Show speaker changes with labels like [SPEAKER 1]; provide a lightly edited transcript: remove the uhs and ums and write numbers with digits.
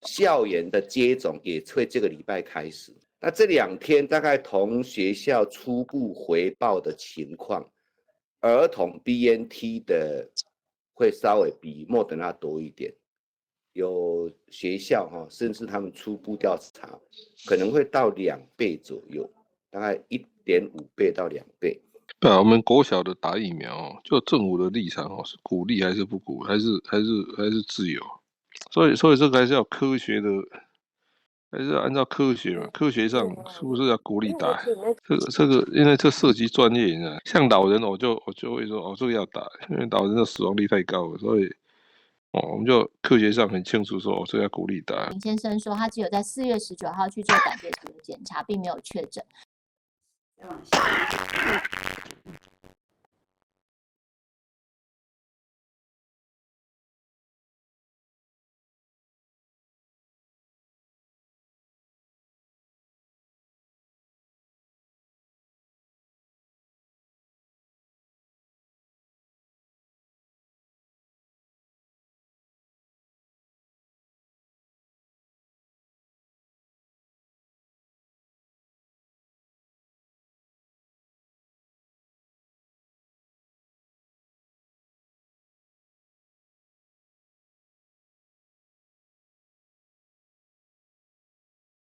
[SPEAKER 1] 校园的接种也会这个礼拜开始。那这2天大概同学校初步回报的情况，儿童 BNT 的会稍微比莫德纳多一点，有学校甚至他们初步调查可能会到2倍左右，大概1.5倍到2倍。
[SPEAKER 2] 对啊，我们国小的打疫苗，就政府的立场是鼓励还是不鼓励，还是自由？所以这个还是要科学的，还是要按照科学嘛？科学上是不是要鼓励打？这个，因为这涉及专业啊。像老人，我就会说这个要打，因为老人的死亡率太高了，所以我们就科学上很清楚说这个要鼓励打。
[SPEAKER 3] 林先生说，他只有在4月19号去做胆结石的检查，并没有确诊。